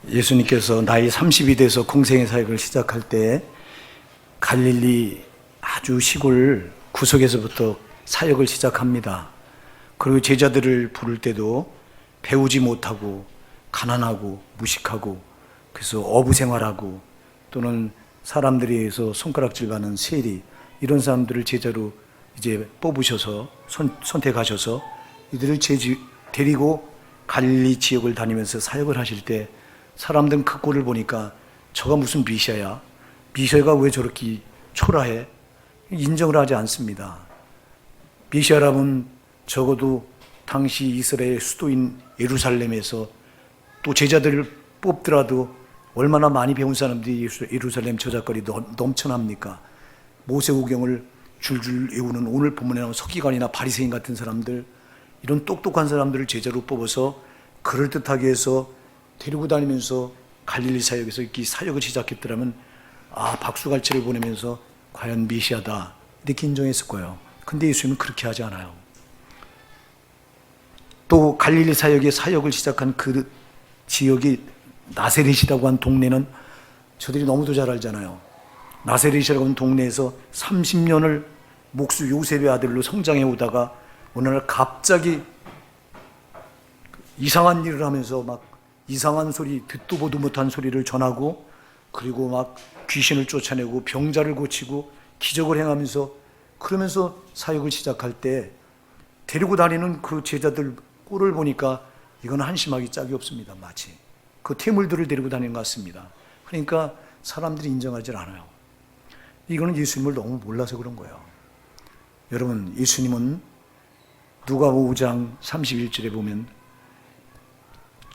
예수님께서 나이 30이 돼서 공생의 사역을 시작할 때 갈릴리 아주 시골 구석에서부터 사역을 시작합니다. 그리고 제자들을 부를 때도 배우지 못하고 가난하고 무식하고 그래서 어부 생활하고 또는 사람들에 의해서 손가락질받는 세리 이런 사람들을 제자로 이제 뽑으셔서 선택하셔서 이들을 데리고 갈릴리 지역을 다니면서 사역을 하실 때 사람들은 그 꼴을 보니까 저가 무슨 미시아야? 미시아가 왜 저렇게 초라해? 인정을 하지 않습니다. 미시아라면 적어도 당시 이스라엘 수도인 예루살렘에서 또 제자들을 뽑더라도 얼마나 많이 배운 사람들이 예루살렘 저작거리 넘쳐납니까? 모세오경을 줄줄 외우는 오늘 본문에 나온 서기관이나 바리새인 같은 사람들, 이런 똑똑한 사람들을 제자로 뽑아서 그럴듯하게 해서 데리고 다니면서 갈릴리 사역에서 이렇게 사역을 시작했더라면 박수갈채를 보내면서 과연 메시아다 이렇게 인정했을 거예요. 근데 예수님은 그렇게 하지 않아요. 또 갈릴리 사역을 시작한 그 지역이 나세렛이라고 한 동네는 저들이 너무도 잘 알잖아요. 나세렛이라고 하는 동네에서 30년을 목수 요셉의 아들로 성장해 오다가 어느 날 갑자기 이상한 일을 하면서 막 이상한 소리, 듣도 보도 못한 소리를 전하고 그리고 막 귀신을 쫓아내고 병자를 고치고 기적을 행하면서 그러면서 사역을 시작할 때 데리고 다니는 그 제자들 꼴을 보니까 이건 한심하기 짝이 없습니다. 마치 그 퇴물들을 데리고 다니는 것 같습니다. 그러니까 사람들이 인정하지 않아요. 이거는 예수님을 너무 몰라서 그런 거예요. 여러분, 예수님은 누가복음 5장 31절에 보면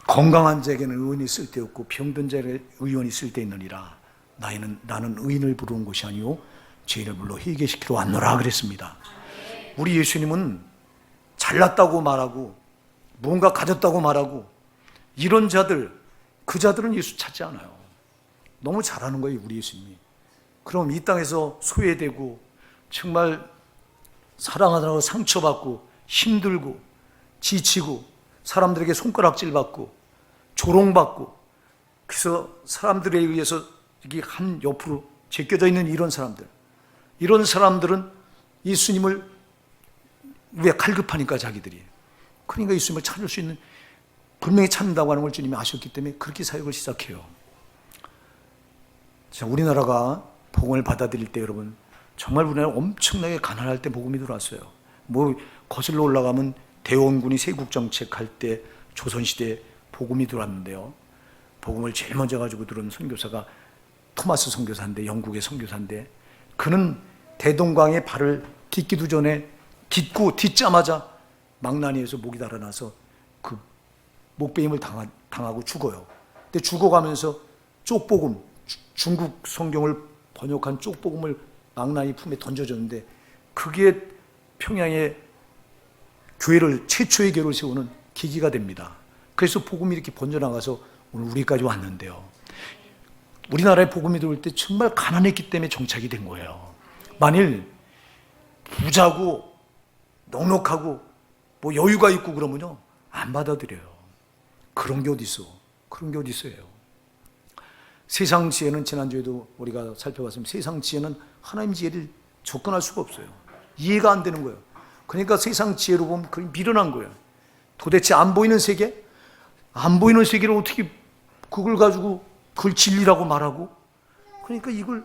건강한 자에게는 의원이 쓸데없고 병든 자에게 의원이 쓸데있느니라. 나는 의인을 부르는 것이 아니요 죄인을 불러 회개시키러 왔노라 그랬습니다. 우리 예수님은 잘났다고 말하고 뭔가 가졌다고 말하고 이런 자들, 그 자들은 예수 찾지 않아요. 너무 잘하는 거예요, 우리 예수님이. 그럼 이 땅에서 소외되고 정말 사랑하느라고 상처받고 힘들고 지치고 사람들에게 손가락질받고 조롱받고 그래서 사람들에 의해서 이게 한 옆으로 제껴져 있는 이런 사람들은 예수님을 왜 갈급하니까 자기들이 그러니까 예수님을 찾을 수 있는 분명히 찾는다고 하는 걸 주님이 아셨기 때문에 그렇게 사역을 시작해요. 자, 우리나라가 복음을 받아들일 때 여러분 정말 우리나라 엄청나게 가난할 때 복음이 들어왔어요. 뭐 거슬러 올라가면 대원군이 세국정책 할 때 조선시대에 복음이 들어왔는데요. 복음을 제일 먼저 가지고 들어온 선교사가 토마스 선교사인데 영국의 선교사인데 그는 대동강에 발을 딛기도 전에 딛자마자 망나니에서 목이 달아나서 그 목베임을 당하고 죽어요. 근데 죽어가면서 쪽복음, 중국 성경을 번역한 쪽복음을 망나니 품에 던져줬는데 그게 평양에 최초의 교회를 세우는 계기가 됩니다. 그래서 복음이 이렇게 번져나가서 오늘 우리까지 왔는데요. 우리나라에 복음이 들어올 때 정말 가난했기 때문에 정착이 된 거예요. 만일 부자고 넉넉하고 뭐 여유가 있고 그러면요 안 받아들여요. 그런 게 어디 있어요? 세상 지혜는 지난주에도 우리가 살펴봤습니다. 세상 지혜는 하나님 지혜를 접근할 수가 없어요. 이해가 안 되는 거예요. 그러니까 세상 지혜로 보면 그게 미련한 거예요. 도대체 안 보이는 세계를 어떻게 그걸 가지고 그걸 진리라고 말하고 그러니까 이걸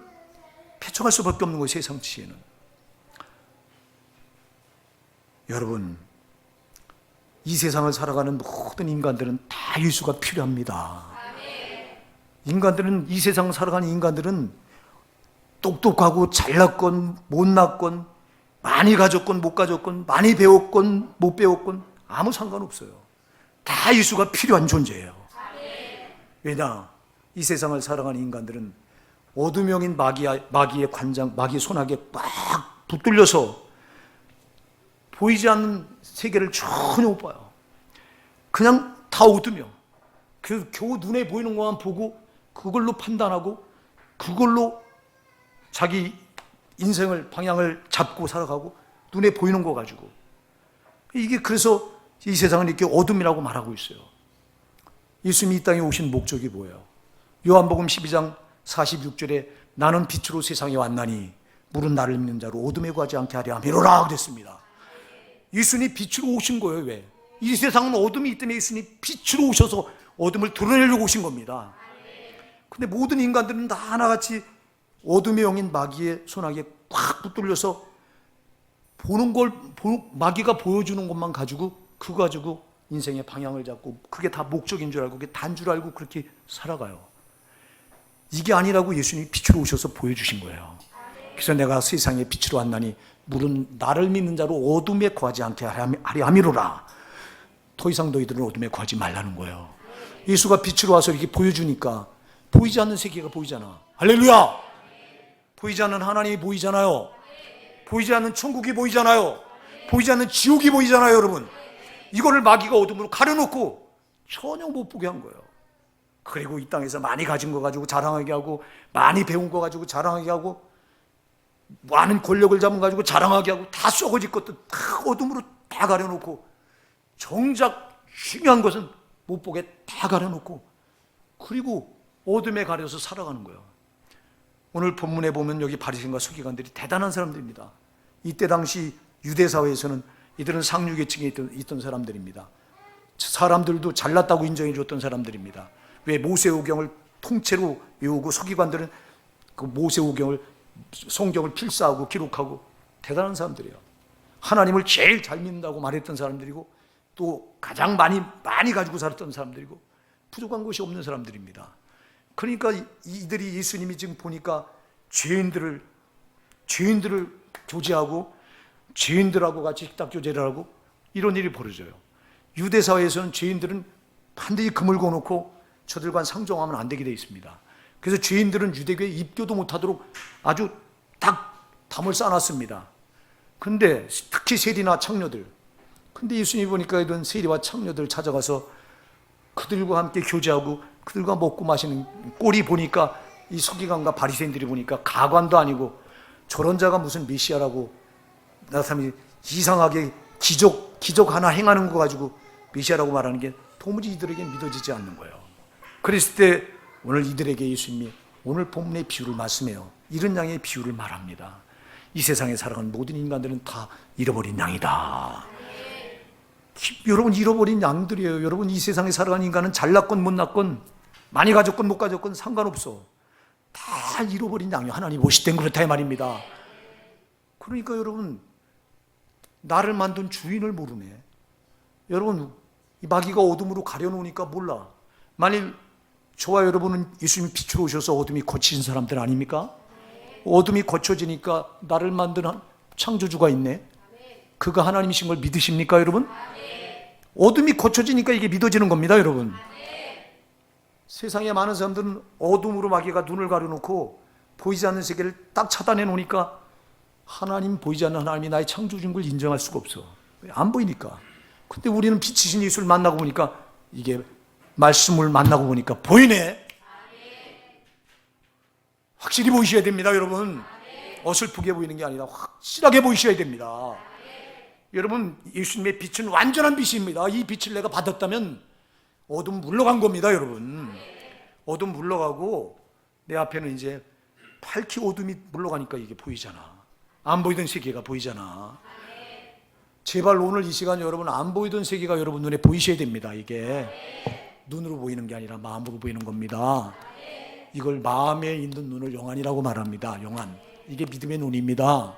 패쳐갈 수밖에 없는 거예요. 세상 지혜는. 여러분, 이 세상을 살아가는 모든 인간들은 다 예수가 필요합니다. 이 세상을 살아가는 인간들은 똑똑하고 잘났건 못났건 많이 가졌건 못 가졌건 많이 배웠건 못 배웠건 아무 상관없어요. 다 예수가 필요한 존재예요. 왜냐? 이 세상을 살아가는 인간들은 어두명인 마귀의 관장, 마귀의 손아귀에 막 붙들려서 보이지 않는 세계를 전혀 못 봐요. 그냥 다 어두며 그 겨우 눈에 보이는 것만 보고 그걸로 판단하고 그걸로 자기 인생을 방향을 잡고 살아가고 눈에 보이는 거 가지고 이게 그래서 이 세상은 이렇게 어둠이라고 말하고 있어요. 예수님이 이 땅에 오신 목적이 뭐예요? 요한복음 12장 46절에 나는 빛으로 세상에 왔나니 물은 나를 믿는 자로 어둠에 가지 않게 하려 함이로라 그랬습니다. 예수님이 빛으로 오신 거예요. 왜? 이 세상은 어둠이 있기 때문에 예수님이 빛으로 오셔서 어둠을 드러내려고 오신 겁니다. 근데 모든 인간들은 다 하나같이 어둠의 영인 마귀의 손아귀에 꽉 붙들려서 보는 걸, 마귀가 보여주는 것만 가지고 그거 가지고 인생의 방향을 잡고 그게 다 목적인 줄 알고 그게 단 줄 알고 그렇게 살아가요. 이게 아니라고 예수님이 빛으로 오셔서 보여주신 거예요. 그래서 내가 세상에 빛으로 왔나니 물은 나를 믿는 자로 어둠에 거하지 않게 하려 함이로라. 더 이상 너희들은 어둠에 거하지 말라는 거예요. 예수가 빛으로 와서 이렇게 보여주니까 보이지 않는 세계가 보이잖아. 할렐루야! 보이지 않는 하나님이 보이잖아요. 보이지 않는 천국이 보이잖아요. 보이지 않는 지옥이 보이잖아요, 여러분. 이거를 마귀가 어둠으로 가려놓고 전혀 못 보게 한 거예요. 그리고 이 땅에서 많이 가진 거 가지고 자랑하게 하고, 많이 배운 거 가지고 자랑하게 하고, 많은 권력을 잡은 거 가지고 자랑하게 하고, 다 썩어질 것도 다 어둠으로 다 가려놓고, 정작 중요한 것은 못 보게 다 가려놓고, 그리고 어둠에 가려서 살아가는 거예요. 오늘 본문에 보면 여기 바리새인과 서기관들이 대단한 사람들입니다. 이때 당시 유대 사회에서는 이들은 상류계층에 있던 사람들입니다. 사람들도 잘났다고 인정해 줬던 사람들입니다. 왜? 모세오경을 통째로 외우고 서기관들은 그 모세오경을 성경을 필사하고 기록하고 대단한 사람들이에요. 하나님을 제일 잘 믿는다고 말했던 사람들이고 또 가장 많이 가지고 살았던 사람들이고 부족한 것이 없는 사람들입니다. 그러니까 이들이 예수님이 지금 보니까 죄인들을 교제하고 죄인들하고 같이 식탁 교제를 하고 이런 일이 벌어져요. 유대 사회에서는 죄인들은 반드시 금을 거놓고 저들과 상종하면 안 되게 되어 있습니다. 그래서 죄인들은 유대교에 입교도 못하도록 아주 딱 담을 쌓아놨습니다. 근데 특히 세리나 창녀들, 근데 예수님이 보니까 이런 세리와 창녀들 찾아가서 그들과 함께 교제하고 그들과 먹고 마시는 꼴이 보니까 이 서기관과 바리새인들이 보니까 가관도 아니고 저런 자가 무슨 메시아라고 나타나면 이상하게 기적 하나 행하는 거 가지고 메시아라고 말하는 게 도무지 이들에게 믿어지지 않는 거예요. 그랬을 때 오늘 이들에게 예수님이 오늘 본문의 비유를 말씀해요. 이런 양의 비유를 말합니다. 이 세상에 살아가는 모든 인간들은 다 잃어버린 양이다. 여러분, 잃어버린 양들이에요. 여러분, 이 세상에 살아가는 인간은 잘났건 못났건 많이 가졌건 못 가졌건 상관없어. 다 잃어버린 양이에요. 하나님 오실 땐 그렇다 이 말입니다. 그러니까 여러분, 나를 만든 주인을 모르네. 여러분, 이 마귀가 어둠으로 가려놓으니까 몰라. 만일 저와 여러분은 예수님이 빛으로 오셔서 어둠이 거친 사람들 아닙니까? 어둠이 거쳐지니까 나를 만든 창조주가 있네. 그가 하나님이신 걸 믿으십니까, 여러분? 어둠이 거쳐지니까 이게 믿어지는 겁니다, 여러분. 세상에 많은 사람들은 어둠으로 마귀가 눈을 가려놓고 보이지 않는 세계를 딱 차단해 놓으니까 하나님, 보이지 않는 하나님이 나의 창조주인 걸 인정할 수가 없어. 안 보이니까. 근데 우리는 빛이신 예수를 만나고 보니까 이게 말씀을 만나고 보니까 보이네. 확실히 보이셔야 됩니다, 여러분. 어설프게 보이는 게 아니라 확실하게 보이셔야 됩니다. 여러분, 예수님의 빛은 완전한 빛입니다. 이 빛을 내가 받았다면 어둠 물러간 겁니다, 여러분. 어둠 물러가고 내 앞에는 이제 밝히 어둠이 물러가니까 이게 보이잖아. 안 보이던 세계가 보이잖아. 제발 오늘 이 시간 여러분 안 보이던 세계가 여러분 눈에 보이셔야 됩니다. 이게 눈으로 보이는 게 아니라 마음으로 보이는 겁니다. 이걸 마음에 있는 눈을 영안이라고 말합니다. 영안. 이게 믿음의 눈입니다.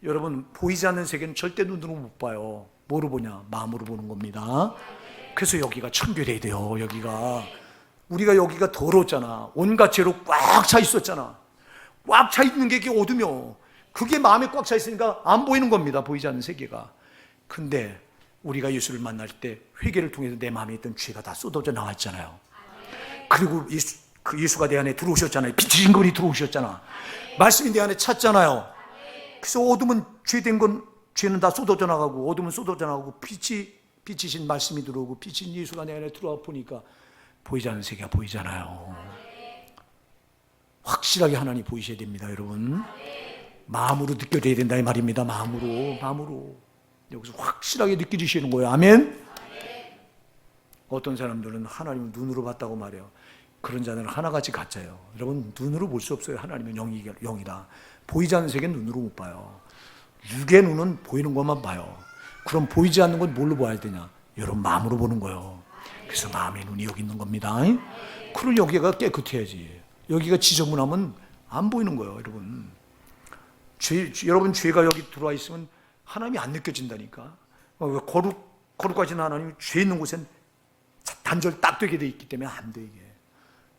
여러분, 보이지 않는 세계는 절대 눈으로 못 봐요. 뭐로 보냐? 마음으로 보는 겁니다. 그래서 여기가 청결해야 돼요. 우리가 여기가 더러웠잖아. 온갖 죄로 꽉 차 있었잖아. 꽉 차 있는 게 이게 어두며 그게 마음에 꽉 차 있으니까 안 보이는 겁니다. 보이지 않는 세계가. 근데 우리가 예수를 만날 때 회개를 통해서 내 마음에 있던 죄가 다 쏟아져 나왔잖아요. 그리고 예수가 내 안에 들어오셨잖아요. 빛이신 분이 들어오셨잖아. 말씀이 내 안에 찼잖아요. 그래서 어둠은 죄된 건 죄는 다 쏟아져 나가고 어둠은 쏟아져 나가고 빛이신 말씀이 들어오고 빛인 예수가 내 안에 들어와 보니까 보이지 않는 세계가 보이잖아요. 확실하게 하나님 보이셔야 됩니다, 여러분. 마음으로 느껴져야 된다 이 말입니다. 마음으로 여기서 확실하게 느껴지시는 거예요. 아멘. 어떤 사람들은 하나님을 눈으로 봤다고 말해요. 그런 자들은 하나같이 가짜예요. 여러분, 눈으로 볼 수 없어요. 하나님은 영이다. 보이지 않는 세계는 눈으로 못 봐요. 육의 눈은 보이는 것만 봐요. 그럼 보이지 않는 건 뭘로 봐야 되냐? 여러분, 마음으로 보는 거예요. 그래서 마음의 눈이 여기 있는 겁니다. 그걸 여기가 깨끗해야지. 여기가 지저분하면 안 보이는 거예요. 여러분, 여러분 죄가 여기 들어와 있으면 하나님이 안 느껴진다니까. 거룩하신 하나님이 죄 있는 곳엔 단절 딱 되게 돼 있기 때문에 안 돼. 이게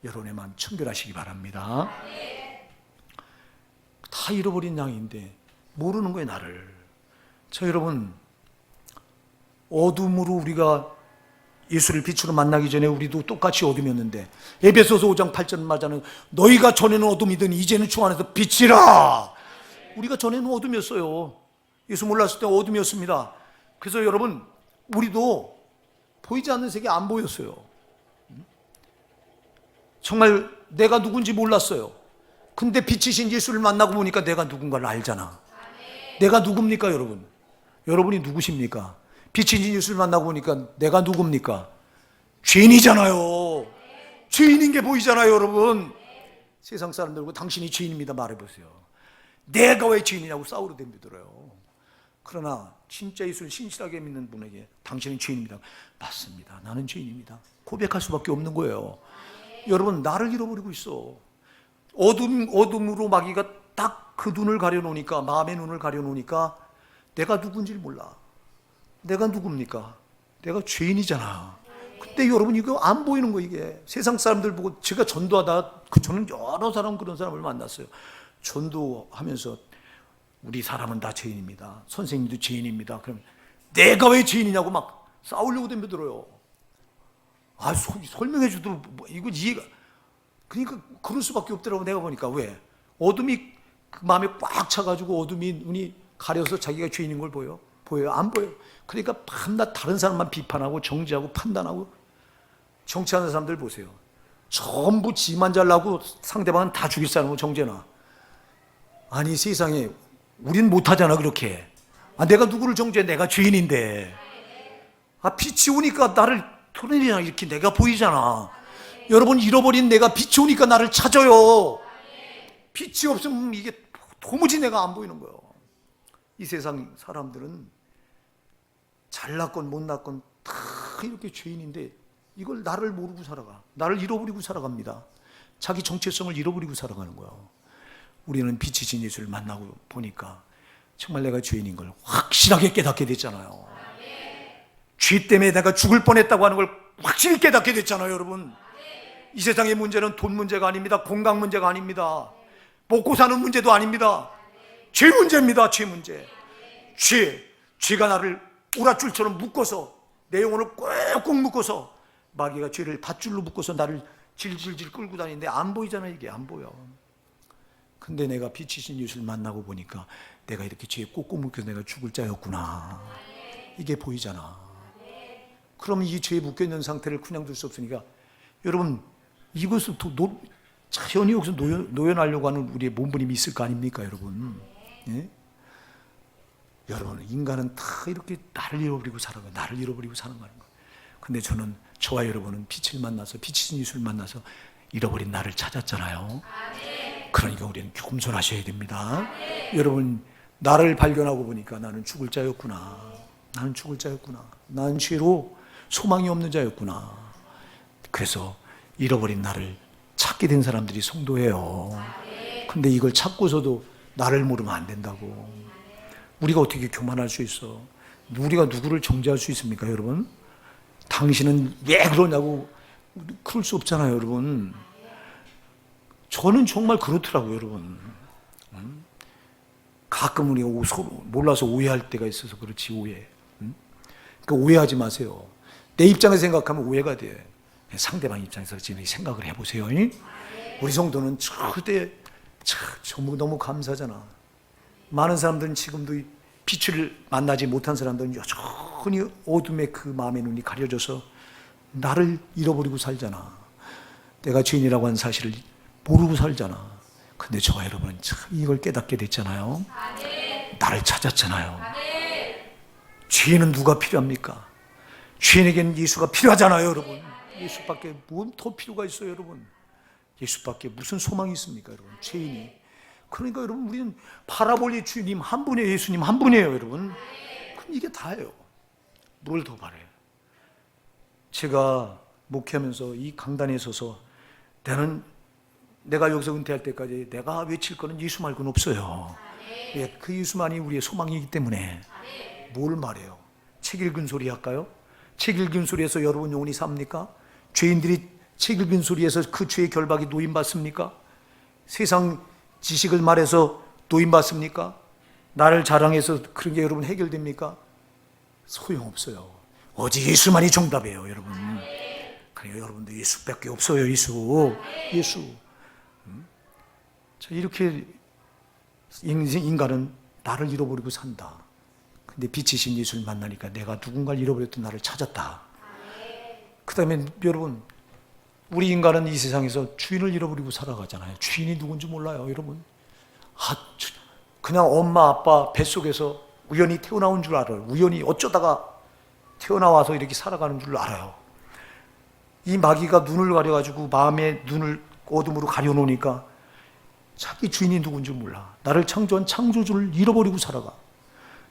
여러분의 마음 청결하시기 바랍니다. 다 잃어버린 양인데 모르는 거예요, 나를. 자, 여러분, 어둠으로 우리가 예수를 빛으로 만나기 전에 우리도 똑같이 어둠이었는데, 에베소서 5장 8절 말하는 너희가 전에는 어둠이든 이제는 주 안에서 빛이라. 우리가 전에는 어둠이었어요. 예수 몰랐을 때 어둠이었습니다. 그래서 여러분, 우리도 보이지 않는 세계 안 보였어요. 정말 내가 누군지 몰랐어요. 근데 빛이신 예수를 만나고 보니까 내가 누군가를 알잖아. 내가 누굽니까, 여러분? 여러분이 누구십니까? 빛이신 예수를 만나고 보니까 내가 누굽니까? 죄인이잖아요. 죄인인 게 보이잖아요, 여러분. 세상 사람들고 당신이 죄인입니다 말해보세요. 내가 왜 죄인이냐고 싸우려 덤비더래요. 그러나 진짜 예수를 신실하게 믿는 분에게 당신은 죄인입니다. 맞습니다. 나는 죄인입니다. 고백할 수밖에 없는 거예요. 여러분, 나를 잃어버리고 있어. 어둠으로 마귀가 딱 그 눈을 가려놓으니까, 마음의 눈을 가려놓으니까 내가 누군지 몰라. 내가 누굽니까? 내가 죄인이잖아. 근데 여러분, 이거 안 보이는 거. 이게 세상 사람들 보고, 제가 전도하다 저는 여러 사람, 그런 사람을 만났어요. 전도하면서 우리 사람은 다 죄인입니다. 선생님도 죄인입니다. 그럼 내가 왜 죄인이냐고 막 싸우려고 덤벼들어요. 설명해 주도록 이거 이해가. 그러니까 그럴 수밖에 없더라고. 내가 보니까. 왜? 어둠이 그 마음에 꽉 차가지고 어둠이 눈이 가려서 자기가 죄인인 걸 보여요? 안 보여요. 그러니까 밤낮 다른 사람만 비판하고 정죄하고 판단하고. 정치하는 사람들 보세요. 전부 지만 잘나고 상대방은 다 죽일 사람으로 정죄나. 아니, 세상에 우린 못하잖아 그렇게. 내가 누구를 정죄해? 내가 죄인인데. 빛이 오니까 나를 토네리나 이렇게 내가 보이잖아. 여러분, 잃어버린 내가 빛이 오니까 나를 찾아요. 빛이 없으면 이게 도무지 내가 안 보이는 거예요. 이 세상 사람들은 잘났건 못났건 다 이렇게 죄인인데 이걸 나를 모르고 살아가. 나를 잃어버리고 살아갑니다. 자기 정체성을 잃어버리고 살아가는 거예요. 우리는 빛이신 예수를 만나고 보니까 정말 내가 죄인인 걸 확실하게 깨닫게 됐잖아요. 죄 때문에 내가 죽을 뻔했다고 하는 걸 확실히 깨닫게 됐잖아요, 여러분. 이 세상의 문제는 돈 문제가 아닙니다. 건강 문제가 아닙니다. 먹고 사는 문제도 아닙니다. 죄 문제입니다. 죄 문제. 죄가 나를 오랏줄처럼 묶어서, 내 영혼을 꾹꾹 묶어서, 마귀가 죄를 밧줄로 묶어서 나를 질질질 끌고 다니는데 안 보이잖아요. 이게 안 보여. 근데 내가 빛이신 예수를 만나고 보니까 내가 이렇게 죄에 꾹꾹 묶여서 내가 죽을 자였구나. 이게 보이잖아. 그럼 이 죄에 묶여있는 상태를 그냥 둘 수 없으니까, 여러분, 이것을 자연히 여기서 노연하려고 하는 우리의 몸부림이 있을 거 아닙니까, 여러분? 예? 여러분, 인간은 다 이렇게 나를 잃어버리고 살아가요. 나를 잃어버리고 사는 거예요. 근데 저와 여러분은 빛을 만나서, 빛이신 예수를 만나서 잃어버린 나를 찾았잖아요. 그러니까 우리는 겸손하셔야 됩니다. 여러분, 나를 발견하고 보니까 나는 죽을 자였구나. 나는 죽을 자였구나. 나는 죄로 소망이 없는 자였구나. 그래서 잃어버린 나를 찾게 된 사람들이 성도예요. 근데 이걸 찾고서도 나를 모르면 안 된다고. 우리가 어떻게 교만할 수 있어? 우리가 누구를 정죄할 수 있습니까, 여러분? 당신은 왜 그러냐고 그럴 수 없잖아요, 여러분. 저는 정말 그렇더라고요, 여러분. 가끔 우리가 몰라서 오해할 때가 있어서 그렇지, 오해. 그러니까 오해하지 마세요. 내 입장에서 생각하면 오해가 돼. 상대방 입장에서 지금 생각을 해보세요. 우리 성도는 너무 감사하잖아. 많은 사람들은 지금도 빛을 만나지 못한 사람들은 여전히 어둠의 그 마음의 눈이 가려져서 나를 잃어버리고 살잖아. 내가 죄인이라고 하는 사실을 모르고 살잖아. 근데 저와 여러분은 참 이걸 깨닫게 됐잖아요. 나를 찾았잖아요. 죄인은 누가 필요합니까? 죄인에게는 예수가 필요하잖아요, 여러분. 예수밖에 뭔 더 필요가 있어요, 여러분. 예수밖에 무슨 소망이 있습니까, 여러분? 죄인이. 그러니까 여러분, 우리는 바라볼 주님 한 분이에요. 예수님 한 분이에요, 여러분. 그럼 이게 다예요. 뭘 더 바래요? 제가 목회하면서 이 강단에 서서 내가 여기서 은퇴할 때까지 내가 외칠 거는 예수 말고는 없어요. 예, 그 예수만이 우리의 소망이기 때문에 뭘 말해요? 책 읽은 소리 할까요? 책 읽은 소리에서 여러분 영혼이 삽니까? 죄인들이 책 읽은 소리에서 그 죄의 결박이 노임받습니까? 세상 지식을 말해서 노임받습니까? 나를 자랑해서 그런 게 여러분 해결됩니까? 소용없어요. 오직 예수만이 정답이에요, 여러분. 그래요, 여러분들 예수밖에 없어요, 예수. 자, 이렇게 인간은 나를 잃어버리고 산다. 근데 빛이신 예수를 만나니까 내가 누군가를 잃어버렸던 나를 찾았다. 그 다음에 여러분, 우리 인간은 이 세상에서 주인을 잃어버리고 살아가잖아요. 주인이 누군지 몰라요, 여러분. 그냥 엄마 아빠 뱃속에서 우연히 태어나온 줄 알아요. 우연히 어쩌다가 태어나와서 이렇게 살아가는 줄 알아요. 이 마귀가 눈을 가려가지고 마음의 눈을 어둠으로 가려놓으니까 자기 주인이 누군지 몰라. 나를 창조한 창조주를 잃어버리고 살아가.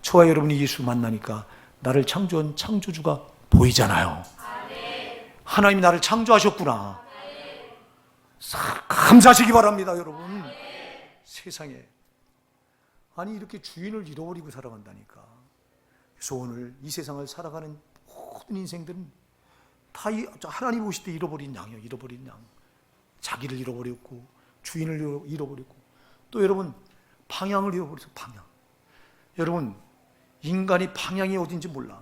저와 여러분이 예수 만나니까 나를 창조한 창조주가 보이잖아요. 하나님이 나를 창조하셨구나. 감사하시기 바랍니다, 여러분. 세상에. 아니, 이렇게 주인을 잃어버리고 살아간다니까. 그래서 오늘 이 세상을 살아가는 모든 인생들은 다 하나님 오실 때 잃어버린 양이에요. 잃어버린 양. 자기를 잃어버렸고 주인을 잃어버렸고 또 여러분 방향을 잃어버렸어요. 방향. 여러분 인간이 방향이 어딘지 몰라.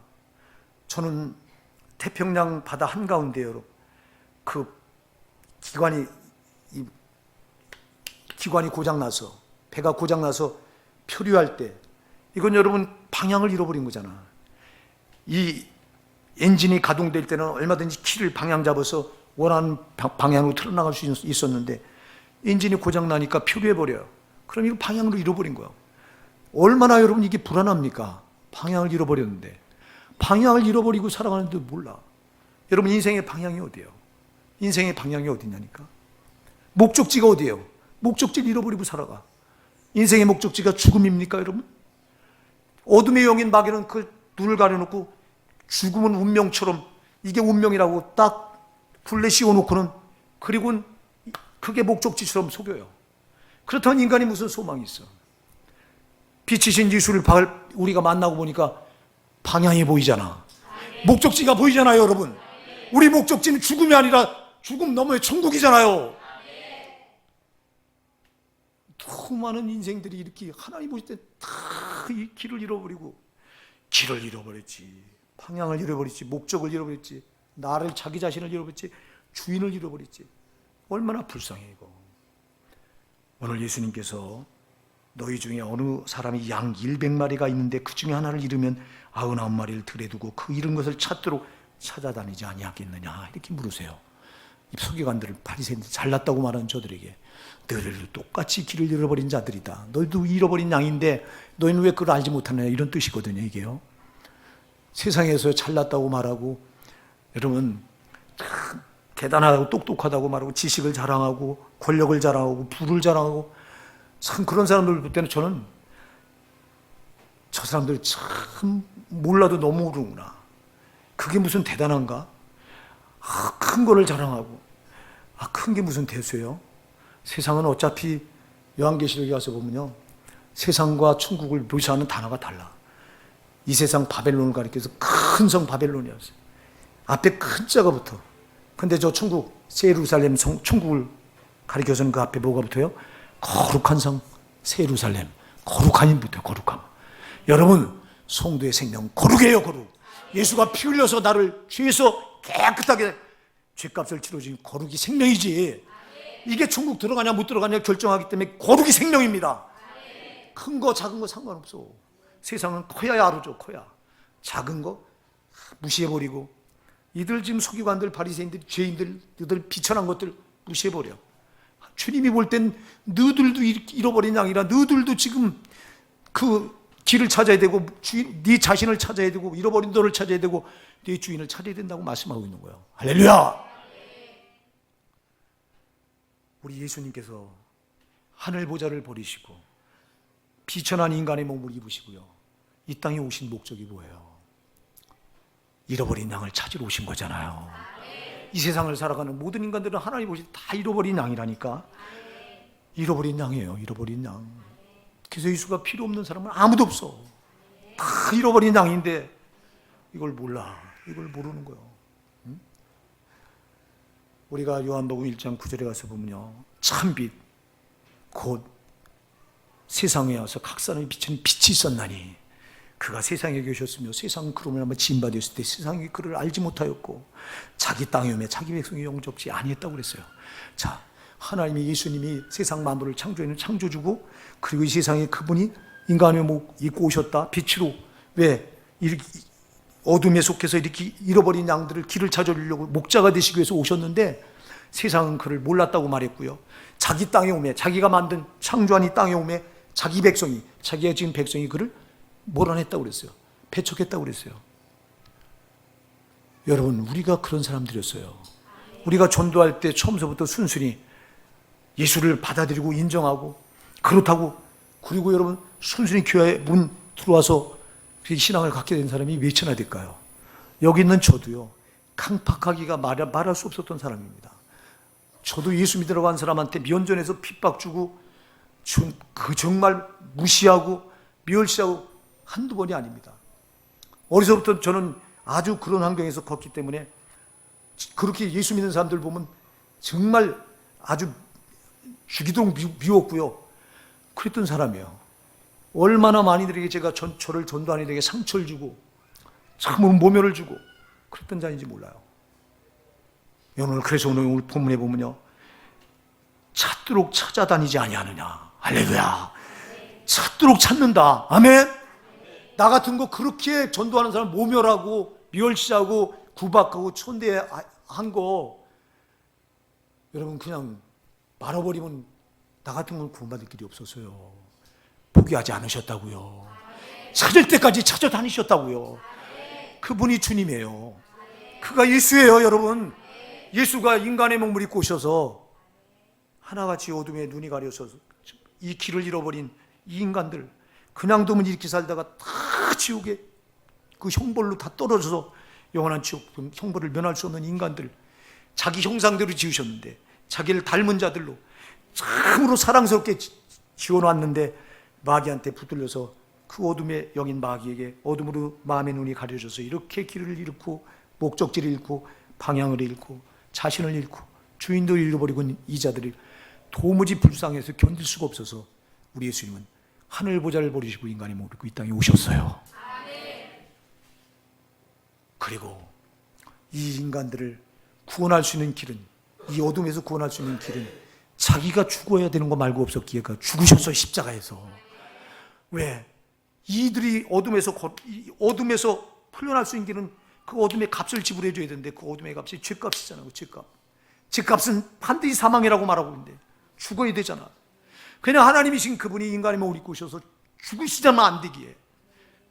저는 태평양 바다 한가운데 여러분 그 기관이 고장나서 배가 고장나서 표류할 때 이건 여러분 방향을 잃어버린 거잖아. 이 엔진이 가동될 때는 얼마든지 키를 방향 잡아서 원하는 방향으로 틀어나갈 수 있었는데 엔진이 고장나니까 표류해버려요. 그럼 이거 방향을 잃어버린 거예요. 얼마나 여러분 이게 불안합니까? 방향을 잃어버렸는데. 방향을 잃어버리고 살아가는데 몰라. 여러분 인생의 방향이 어디예요? 인생의 방향이 어디냐니까. 목적지가 어디예요? 목적지를 잃어버리고 살아가. 인생의 목적지가 죽음입니까, 여러분? 어둠의 영인 마귀는 그 눈을 가려놓고 죽음은 운명처럼 이게 운명이라고 딱 굴레 씌워놓고는 그리고는 그게 목적지처럼 속여요. 그렇다면 인간이 무슨 소망이 있어? 빛이신 예수를 우리가 만나고 보니까 방향이 보이잖아. 목적지가 보이잖아요, 여러분. 우리 목적지는 죽음이 아니라 죽음 너머의 천국이잖아요. 너무 많은 인생들이 이렇게 하나님 보실 때 다 이 길을 잃어버리고 길을 잃어버렸지, 방향을 잃어버렸지, 목적을 잃어버렸지, 나를 자기 자신을 잃어버렸지, 주인을 잃어버렸지. 얼마나 불쌍해 이거. 오늘 예수님께서 너희 중에 어느 사람이 양 100마리가 있는데 그 중에 하나를 잃으면 99마리를 들에 두고 그 잃은 것을 찾도록 찾아다니지 아니하겠느냐 이렇게 물으세요. 이 서기관들을 바리새인들 잘났다고 말하는 저들에게 너희들도 똑같이 길을 잃어버린 자들이다. 너희도 잃어버린 양인데 너희는 왜 그걸 알지 못하느냐 이런 뜻이거든요. 이게요. 세상에서 잘났다고 말하고 여러분 대단하고 똑똑하다고 말하고 지식을 자랑하고 권력을 자랑하고 부를 자랑하고 참 그런 사람들 볼 때는 저는 저 사람들 참 몰라도 너무 모르구나. 그게 무슨 대단한가? 큰 거를 자랑하고 큰 게 무슨 대수예요? 세상은 어차피 요한계시록에 가서 보면요 세상과 천국을 묘사하는 단어가 달라. 이 세상 바벨론을 가리켜서 큰 성 바벨론이었어요. 앞에 큰 자가 붙어. 근데 저 천국 새 예루살렘 천국을 가리켜서는 그 앞에 뭐가 붙어요? 거룩한 성 새 예루살렘. 거룩한이 붙어요. 거룩함. 여러분 성도의 생명 거룩해요. 거룩. 예수가 피 흘려서 나를 죄에서 깨끗하게 죄값을 치러준 거룩이 생명이지. 이게 천국 들어가냐 못 들어가냐 결정하기 때문에 거룩이 생명입니다. 큰 거 작은 거 상관없어. 세상은 커야 알아줘. 커야. 작은 거 무시해버리고 이들 지금 서기관들 바리새인들 죄인들 이들 비천한 것들 무시해버려. 주님이 볼 땐 너희들도 잃어버린 양이라 너희들도 지금 그 길을 찾아야 되고 네 자신을 찾아야 되고 잃어버린 너를 찾아야 되고 네 주인을 찾아야 된다고 말씀하고 있는 거예요. 할렐루야. 우리 예수님께서 하늘 보좌를 버리시고 비천한 인간의 몸을 입으시고요, 이 땅에 오신 목적이 뭐예요? 잃어버린 양을 찾으러 오신 거잖아요. 이 세상을 살아가는 모든 인간들은 하나님 보실 때 다 잃어버린 양이라니까. 잃어버린 양이에요. 잃어버린 양. 그래서 예수가 필요 없는 사람은 아무도 없어. 다 잃어버린 양인데 이걸 몰라. 이걸 모르는 거예요. 응? 우리가 요한복음 1장 9절에 가서 보면요, 참빛 곧 세상에 와서 각산을 비치는 빛이 있었나니 그가 세상에 계셨으며 세상은 그로 말미암아 지음받았을 때 세상이 그를 알지 못하였고 자기 땅에 오매 자기 백성이 영접지 아니했다고 그랬어요. 자, 하나님이 예수님이 세상 만물을 창조하는 창조주고, 그리고 이 세상에 그분이 인간의 목 입고 오셨다. 빛으로. 왜? 이렇게 어둠에 속해서 이렇게 잃어버린 양들을 길을 찾아주려고 목자가 되시기 위해서 오셨는데 세상은 그를 몰랐다고 말했고요. 자기 땅에 오매, 자기가 만든 창조한 이 땅에 오매 자기 백성이, 자기가 지은 백성이 그를 몰아냈다고 그랬어요. 배척했다고 그랬어요. 여러분, 우리가 그런 사람들이었어요. 우리가 전도할 때 처음서부터 순순히 예수를 받아들이고 인정하고, 그렇다고, 그리고 여러분 순순히 교회 문 들어와서 신앙을 갖게 된 사람이 몇 천나 될까요? 여기 있는 저도요, 강팍하기가 말할 수 없었던 사람입니다. 저도 예수 믿으러 간 사람한테 면전에서 핍박 주고 그 정말 무시하고 멸시하고 한두 번이 아닙니다. 어려서부터 저는 아주 그런 환경에서 컸기 때문에 그렇게 예수 믿는 사람들 보면 정말 아주 죽이도록 미웠고요. 그랬던 사람이에요. 얼마나 많이들에게 제가 저를 전도하는 이들에게 상처를 주고 참으로 모멸을 주고 그랬던 자인지 몰라요. 그래서 오늘 본문에 보면요, 찾도록 찾아다니지 아니하느냐. 할렐루야. 찾도록 찾는다. 아멘. 나 같은 거 그렇게 전도하는 사람 모멸하고 멸시하고 구박하고 천대한 거 여러분 그냥 말아버리면 나 같은 건 구원받을 길이 없었어요. 포기하지 않으셨다고요. 찾을 때까지 찾아다니셨다고요. 그분이 주님이에요. 그가 예수예요. 여러분, 예수가 인간의 몸을 입고 오셔서 하나같이 어둠에 눈이 가려져서 이 길을 잃어버린 이 인간들, 그냥 두면 이렇게 살다가 다 지옥에 그 형벌로 다 떨어져서 영원한 지옥 형벌을 면할 수 없는 인간들, 자기 형상대로 지으셨는데 자기를 닮은 자들로 참으로 사랑스럽게 지어놨는데 마귀한테 붙들려서 그 어둠의 영인 마귀에게 어둠으로 마음의 눈이 가려져서 이렇게 길을 잃고 목적지를 잃고 방향을 잃고 자신을 잃고 주인도 잃어버리고 이 자들이 도무지 불쌍해서 견딜 수가 없어서 우리 예수님은 하늘 보좌를 버리시고 인간의 몸을 입고 이 땅에 오셨어요. 그리고 이 인간들을 구원할 수 있는 길은, 이 어둠에서 구원할 수 있는 길은 자기가 죽어야 되는 거 말고 없었기에 죽으셨어요. 십자가에서. 왜? 이들이 어둠에서 풀려날 수 있는 길은 그 어둠의 값을 지불해 줘야 되는데 그 어둠의 값이 죄값이잖아요. 죄값은 반드시 사망이라고 말하고 있는데 죽어야 되잖아. 그냥 하나님이신 그분이 인간의 몸을 입고 오셔서 죽으시자면 안 되기에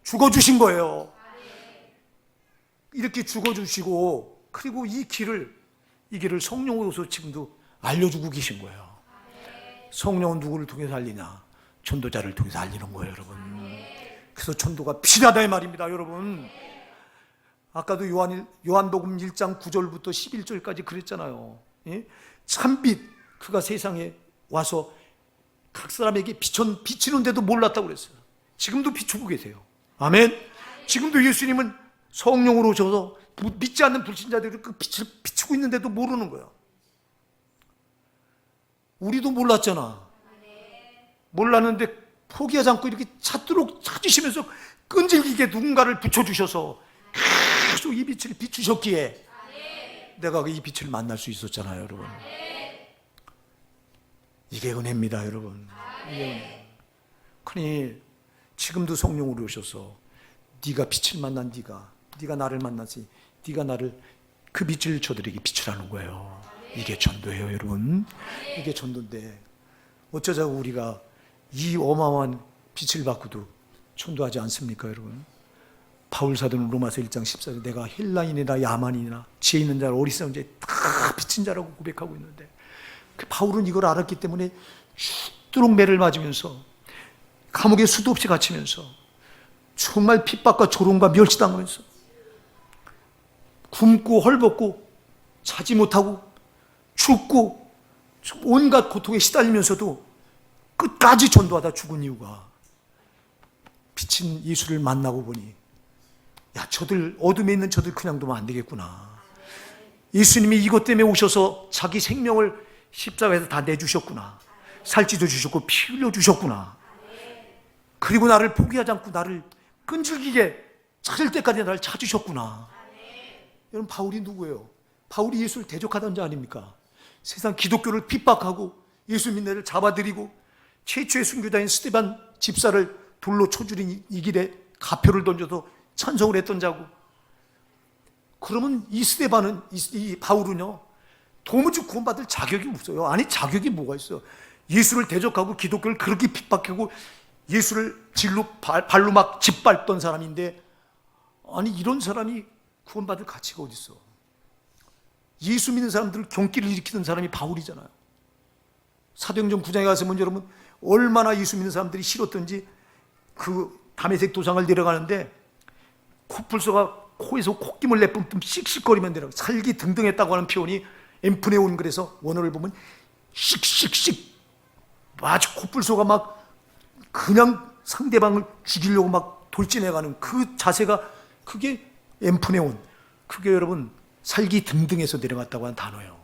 죽어주신 거예요. 이렇게 죽어주시고, 그리고 이 길을 성령으로서 지금도 알려주고 계신 거예요. 성령은 누구를 통해서 알리냐? 전도자를 통해서 알리는 거예요, 여러분. 그래서 전도가 필요하다 이 말입니다, 여러분. 아까도 요한복음 1장 9절부터 11절까지 그랬잖아요. 예? 참빛, 그가 세상에 와서 각 사람에게 비치는데도 몰랐다고 그랬어요. 지금도 비추고 계세요. 아멘. 지금도 예수님은 성령으로 오셔서 믿지 않는 불신자들이 그 빛을 비추고 있는데도 모르는 거야. 우리도 몰랐잖아. 몰랐는데 포기하지 않고 이렇게 찾으시면서 끈질기게 누군가를 붙여주셔서 계속 이 빛을 비추셨기에 내가 이 빛을 만날 수 있었잖아요, 여러분. 이게 은혜입니다, 여러분. 그러니 지금도 성령으로 오셔서 네가 빛을 만난 네가 나를 만나지, 네가 나를 그 빛을 저들에게 비추라는 거예요. 이게 전도예요, 여러분. 이게 전도인데 어쩌자고 우리가 이 어마어마한 빛을 받고도 전도하지 않습니까, 여러분? 바울 사도는 로마서 1장 14절 내가 헬라인이나 야만인이나 지혜 있는 자라 어리석은 자에 다 비친 자라고 고백하고 있는데, 그 바울은 이걸 알았기 때문에 죽도록 매를 맞으면서 감옥에 수도 없이 갇히면서 정말 핍박과 조롱과 멸시당하면서 굶고 헐벗고 자지 못하고 죽고 온갖 고통에 시달리면서도 끝까지 전도하다 죽은 이유가 비친 예수를 만나고 보니, 야, 저들 어둠에 있는 저들 그냥 두면 안 되겠구나. 예수님이 이것 때문에 오셔서 자기 생명을 십자가에서 다 내주셨구나. 살찌도 주셨고 피 흘려 주셨구나. 그리고 나를 포기하지 않고 나를 끈질기게 찾을 때까지 나를 찾으셨구나. 여러분, 바울이 누구예요? 바울이 예수를 대적하던 자 아닙니까? 세상 기독교를 핍박하고 예수 믿는 애를 잡아들이고 최초의 순교자인 스데반 집사를 돌로 쳐죽인 이 길에 가표를 던져서 찬송을 했던 자고, 그러면 이 스데반은, 이 바울은요, 도무지 구원받을 자격이 없어요. 아니, 자격이 뭐가 있어요? 예수를 대적하고 기독교를 그렇게 핍박하고 예수를 발로 막 짓밟던 사람인데, 아니, 이런 사람이 구원받을 가치가 어디 있어? 예수 믿는 사람들을 경기를 일으키던 사람이 바울이잖아요. 사도행전 9장에 가서 보면 여러분, 얼마나 예수 믿는 사람들이 싫었던지, 그 다메섹 도상을 내려가는데 코뿔소가 코에서 콧김을 내뿜듯 씩씩거리면 내려가, 살기 등등했다고 하는 표현이 엠프네온, 그래서 원어를 보면 씩씩씩, 아주 코뿔소가 막 그냥 상대방을 죽이려고 막 돌진해가는 그 자세가, 그게 엠프네온, 그게 여러분 살기 등등해서 내려갔다고 하는 단어예요.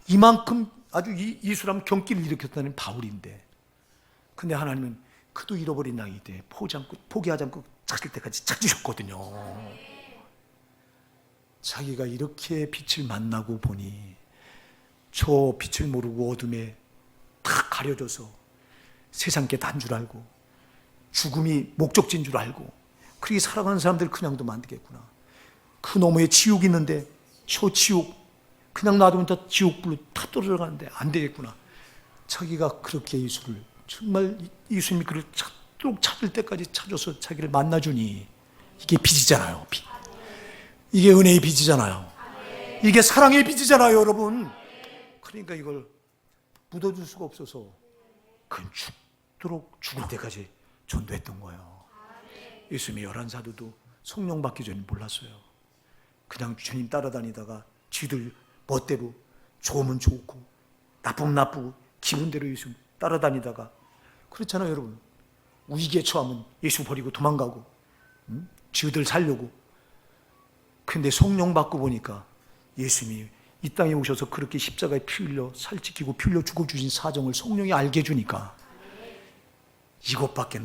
이만큼 아주 이수람 경기를 일으켰다는 바울인데, 근데 하나님은 그도 잃어버린 양이 돼 포기하지 않고 찾을 때까지 찾으셨거든요. 자기가 이렇게 빛을 만나고 보니 저 빛을 모르고 어둠에 다 가려져서 세상 게 단 줄 알고 죽음이 목적지인 줄 알고 그렇게 살아가는 사람들 그냥 두면 안 되겠구나. 그 너머에 지옥이 있는데 저 지옥 그냥 놔두면 다 지옥불로 다 떨어져가는데 안 되겠구나. 자기가 그렇게 예수를, 정말 예수님이 그를 찾을 때까지 찾아서 자기를 만나주니, 이게 빛이잖아요. 빛. 이게 은혜의 빛이잖아요. 이게 사랑의 빛이잖아요, 여러분. 그러니까 이걸 묻어줄 수가 없어서 그는 죽도록 죽을 때까지 전도했던 거예요. 예수님의 11사도도 성령 받기 전에 몰랐어요. 그냥 주님 따라다니다가 쥐들 멋대로 좋으면 좋고 나쁘면 나쁘고 기분대로 예수 따라다니다가, 그렇잖아요, 여러분. 위기에 처하면 예수 버리고 도망가고, 쥐들 살려고. 근데 성령 받고 보니까 예수님이 이 땅에 오셔서 그렇게 십자가에 피 흘려 살찌키고 피 흘려 죽어주신 사정을 성령이 알게 해주니까, 이것밖에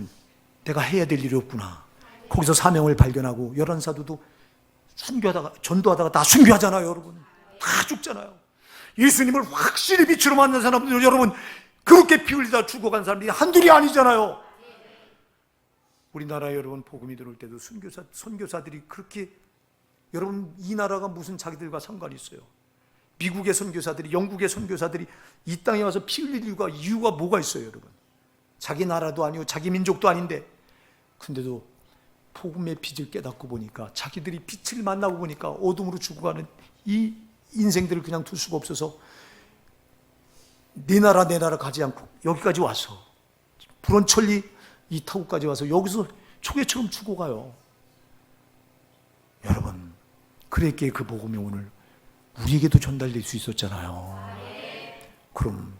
내가 해야 될 일이 없구나. 거기서 사명을 발견하고, 11사도도 순교하다가, 전도하다가 다 순교하잖아요, 여러분. 다 죽잖아요. 예수님을 확실히 빛으로 만난 사람들, 여러분, 그렇게 피 흘리다 죽어간 사람들이 한둘이 아니잖아요. 우리나라에 여러분 복음이 들어올 때도 선교사들이 그렇게, 여러분, 이 나라가 무슨 자기들과 상관이 있어요? 미국의 선교사들이, 영국의 선교사들이 이 땅에 와서 피 흘릴 이유가 뭐가 있어요, 여러분? 자기 나라도 아니고 자기 민족도 아닌데. 근데도 복음의 빛을 깨닫고 보니까, 자기들이 빛을 만나고 보니까 어둠으로 죽어가는 이 인생들을 그냥 둘 수가 없어서 내 나라 가지 않고 여기까지 와서 불원천리 이 타국까지 와서 여기서 초계처럼 죽어가요. 여러분, 그랬기에 그 복음이 오늘 우리에게도 전달될 수 있었잖아요. 그럼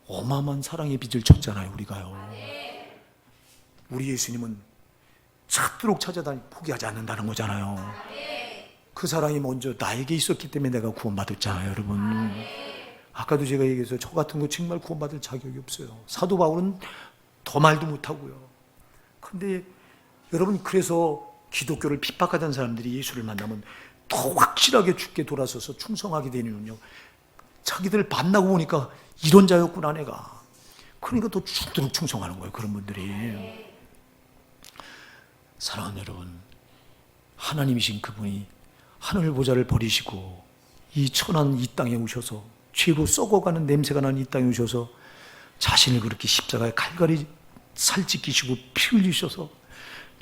어마어마한 사랑의 빛을 쳤잖아요, 우리가요. 우리 예수님은 찾도록 찾아다니 포기하지 않는다는 거잖아요. 그 사랑이 먼저 나에게 있었기 때문에 내가 구원받았잖아요, 여러분. 아까도 제가 얘기해서 저 같은 거 정말 구원받을 자격이 없어요. 사도 바울은 더 말도 못하고요. 그런데 여러분, 그래서 기독교를 핍박하던 사람들이 예수를 만나면 더 확실하게 죽게 돌아서서 충성하게 되는 이유는요, 자기들 만나고 보니까 이런 자였구나 내가. 그러니까 더 죽도록 충성하는 거예요, 그런 분들이. 사랑하는 여러분, 하나님이신 그분이 하늘 보좌를 버리시고 이 천한 이 땅에 오셔서, 죄로 썩어가는 냄새가 나는 이 땅에 오셔서 자신을 그렇게 십자가에 갈갈이 살찌키시고 피 흘리셔서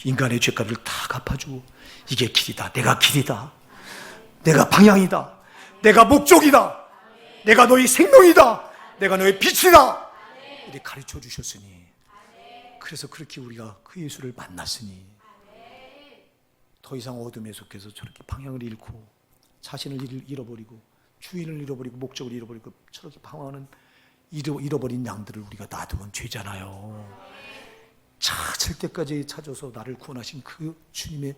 인간의 죄값을 다 갚아주고 이게 길이다, 내가 길이다, 내가 방향이다, 내가 목적이다, 내가 너희 생명이다, 내가 너희 빛이다 이렇게 가르쳐 주셨으니, 그래서 그렇게 우리가 그 예수를 만났으니 더 이상 어둠에 속해서 저렇게 방향을 잃고 자신을 잃어버리고 주인을 잃어버리고 목적을 잃어버리고 저렇게 방황하는 잃어버린 양들을 우리가 놔두면 죄잖아요. 찾을 때까지 찾아서 나를 구원하신 그 주님의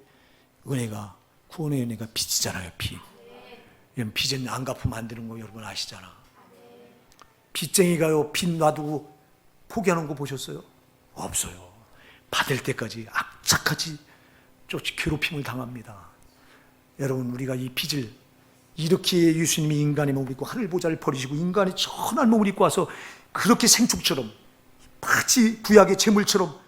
은혜가, 구원의 은혜가 빛이잖아요. 빛. 빚은 안 갚으면 안 되는 거 여러분 아시잖아. 빚쟁이가요, 빚 놔두고 포기하는 거 보셨어요? 없어요. 받을 때까지 악착같이 괴롭힘을 당합니다. 여러분, 우리가 이 빚을, 이렇게 예수님이 인간의 몸을 입고 하늘 보좌를 버리시고 인간의 천한 몸을 입고 와서 그렇게 생축처럼 마치 구약의 제물처럼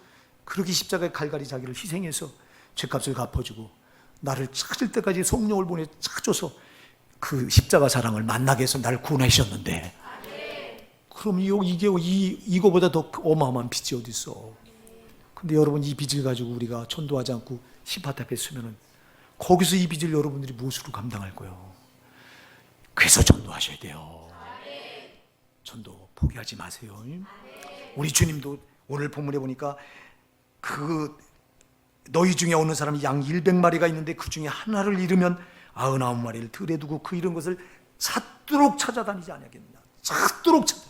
그렇게 십자가에 갈갈이 자기를 희생해서 죄값을 갚아주고 나를 찾을 때까지 성령을 보내 찾아서 그 십자가 사랑을 만나게 해서 나를 구원하셨는데, 그럼 이거보다 더 어마어마한 빚이 어디 있어? 근데 여러분, 이 빚을 가지고 우리가 전도하지 않고 심판 앞에 서면은 거기서 이 빚을 여러분들이 무엇으로 감당할 거예요? 그래서 전도하셔야 돼요. 전도 포기하지 마세요. 우리 주님도 오늘 본문에 보니까 그 너희 중에 어느 사람이 양 100마리가 있는데 그 중에 하나를 잃으면 99마리를 들에 두고 그 잃은 것을 찾도록 찾아다니지 않겠느냐. 찾도록 찾아.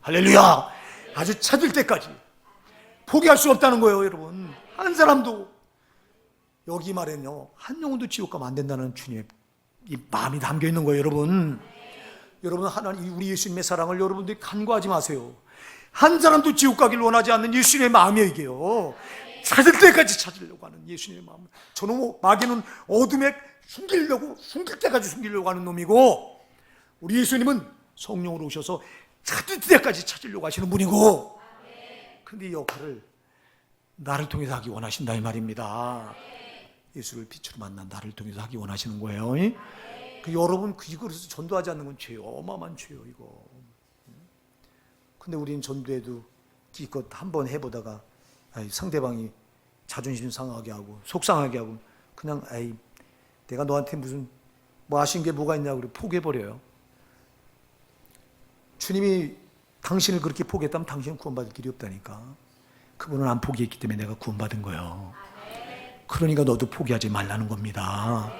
할렐루야. 아주 찾을 때까지 포기할 수 없다는 거예요. 여러분, 한 사람도, 여기 말에는요, 한 영혼도 지옥 가면 안 된다는 주님의 이 마음이 담겨 있는 거예요. 여러분 하나님, 우리 예수님의 사랑을 여러분들이 간과하지 마세요. 한 사람도 지옥 가길 원하지 않는 예수님의 마음이에요. 이게요, 찾을 때까지 찾으려고 하는 예수님의 마음. 저놈 마귀는 어둠에 숨길 때까지 숨기려고 하는 놈이고, 우리 예수님은 성령으로 오셔서 찾을 때까지 찾으려고 하시는 분이고, 근데 이 역할을 나를 통해서 하기 원하신다 이 말입니다. 예수를 빛으로 만난 나를 통해서 하기 원하시는 거예요. 그 여러분, 이거에서 전도하지 않는 건 죄요. 어마어마한 죄요 이거. 근데 우리는 전도해도 기껏 한번 해보다가 상대방이 자존심 상하게 하고 속상하게 하고 그냥 내가 너한테 무슨 뭐 아쉬운 게 뭐가 있냐고 그래 포기해버려요. 주님이 당신을 그렇게 포기했다면 당신은 구원받을 길이 없다니까. 그분은 안 포기했기 때문에 내가 구원받은 거예요. 그러니까 너도 포기하지 말라는 겁니다.